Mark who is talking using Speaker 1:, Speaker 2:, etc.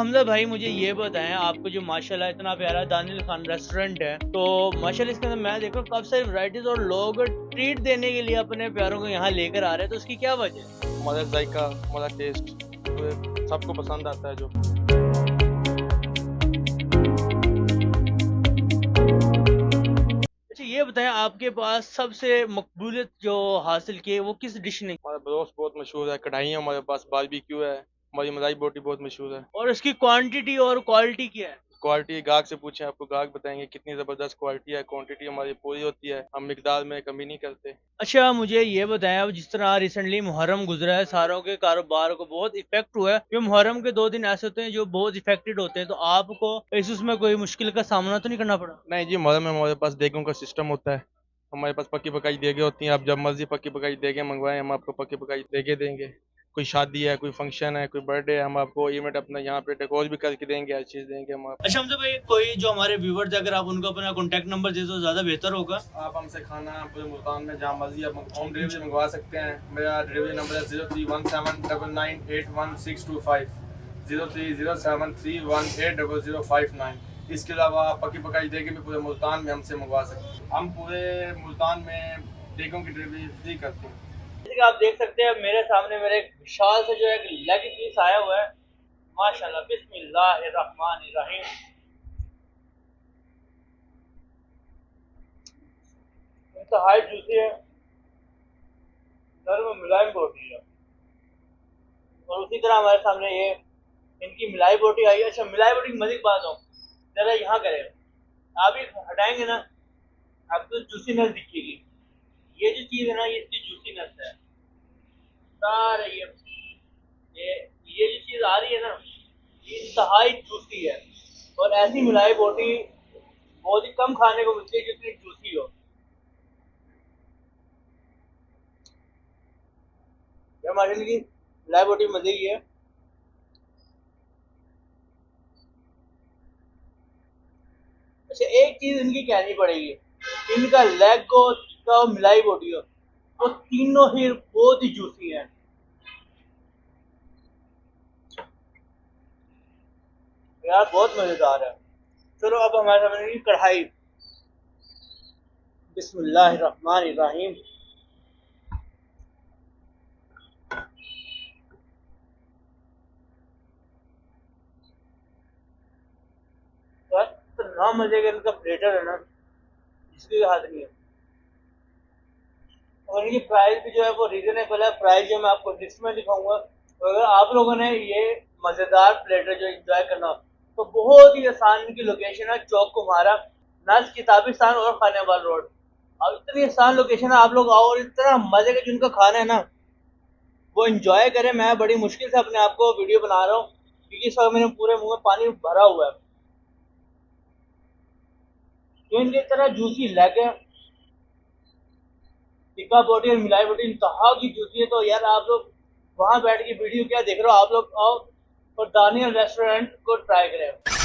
Speaker 1: हमजा भाई मुझे ये बताएं, आपको जो माशाल्लाह इतना प्यारा दानिल खान रेस्टोरेंट है, तो माशाल्लाह इसके अंदर मैं देख रहा हूँ काफी सारी वैरायटीज और लोग ट्रीट देने के लिए अपने प्यारों को यहाँ लेकर आ रहे हैं, तो उसकी क्या वजह है?
Speaker 2: हमारा जायका, हमारा टेस्ट तो सबको पसंद आता है। जो
Speaker 1: अच्छा ये बताएं, आपके पास सबसे मकबूलियत जो हासिल की है वो किस डिश ने?
Speaker 2: हमारा ब्रोस्ट बहुत मशहूर है, कढ़ाई है हमारे पास, बारबेक्यू है, हमारी मलाई बोटी बहुत मशहूर है।
Speaker 1: और इसकी क्वांटिटी और क्वालिटी क्या है?
Speaker 2: क्वालिटी गाहक से पूछें, आपको गाहक बताएंगे कितनी ज़बरदस्त क्वालिटी है। क्वांटिटी हमारी पूरी होती है, हम मिकदार में कमी नहीं करते।
Speaker 1: अच्छा मुझे ये बताएं, अब जिस तरह रिसेंटली मुहर्रम गुजरा है, सारों के कारोबार को बहुत इफेक्ट हुआ है, क्योंकि मुहर्रम के 2 दिन ऐसे होते हैं जो बहुत इफेक्टेड होते हैं, तो आपको इस उसमें कोई मुश्किल का सामना तो नहीं करना पड़ा?
Speaker 2: नहीं जी, मुहर्रम में हमारे पास देगों का सिस्टम होता है। हमारे पास पक्की पकाई देगे होती हैं, आप जब मर्जी पक्की पकाई देगे मंगवाएं, हम आपको पक्की पकाई देगे देंगे। कोई शादी है, कोई फंक्शन है, कोई बर्थडे है, हम आपको इवेंट अपना यहाँ पे डेकोर भी करके देंगे, हर चीज़ देंगे हम आपको।
Speaker 1: अच्छा हमसे भाई, कोई जो हमारे व्यूवर्स है, अगर आप उनको अपना कॉन्टैक्ट नंबर दे तो ज़्यादा बेहतर होगा।
Speaker 2: आप हमसे खाना पूरे मुल्तान में जहाँ मर्जी आप होम डिलीवरी मंगवा सकते हैं। मेरा डिलीवरी नंबर है 031799811625, 0307318059। इसके अलावा आप पक्की पकाई देके भी पूरे मुल्तान में हमसे मंगवा सकते हैं। हम पूरे मुल्तान में देगों की डिलीवरी फ्री करते हैं।
Speaker 1: जैसे कि आप देख सकते हैं मेरे सामने मेरे एक विशाल से जो एक लेग पीस आया हुआ है, माशाल्लाह, बिस्मिल्लाहिर्रहमानिर्रहीम। इंतहाई जूसी है, नरम मुलायम बोटी है। और उसी तरह हमारे सामने ये इनकी मिलाई बोटी आई है। अच्छा मिलाई बोटी की मज़े की बात हो, जरा यहाँ करें, आप ही हटाएंगे ना, आपको तो जूसीनेस दिखेगी। ये जो चीज़ है ना, ये इसकी जूसीनेस है। सारे ये ये जो चीज़ आ रही है ना, ये इंतहाई जूसी है। और ऐसी मिलाई बोटी बहुत ही कम खाने को मिलती है जितनी जूसी हो। ये माशाल्लाह की मिलाई बोटी मजे की है। अच्छा एक चीज इनकी कहनी पड़ेगी, इनका लेग हो, टिक्का हो, मिलाई बोटी हो, तो तीनों ही बहुत ही जूसी है यार, बहुत मजेदार है। चलो अब हमारे सामने कढ़ाई, बिस्मिल्लाहिर्रहमानिर्रहीम। तो ना मजे का इनका प्लेटर है ना, इसकी हाथ नहीं है। और इनकी प्राइस भी जो है वो रीजनेबल है। प्राइस जो मैं आपको लिस्ट में दिखाऊंगा, तो अगर आप लोगों ने ये मजेदार प्लेटर जो एंजॉय करना हो, तो बहुत ही आसान इनकी लोकेशन है, चौक कुम्हारा, नाज किताबिस्तान और खानेवाल रोड। अब इतनी आसान लोकेशन है, आप लोग आओ और इतना मजे का जिनका खाना है ना वो एंजॉय करें। मैं बड़ी मुश्किल से अपने आप को वीडियो बना रहा हूँ क्योंकि इस वक्त मेरे पूरे मुंह में पानी भरा हुआ है। तो इनकी तरह जूसी लेग है, टिक्का बोटी और मिलाई बोटी इंतहा की जूसी है। तो यार आप लोग वहां बैठ के वीडियो क्या देख रहे हो, आप लोग आओ और दानियल रेस्टोरेंट को ट्राई करें।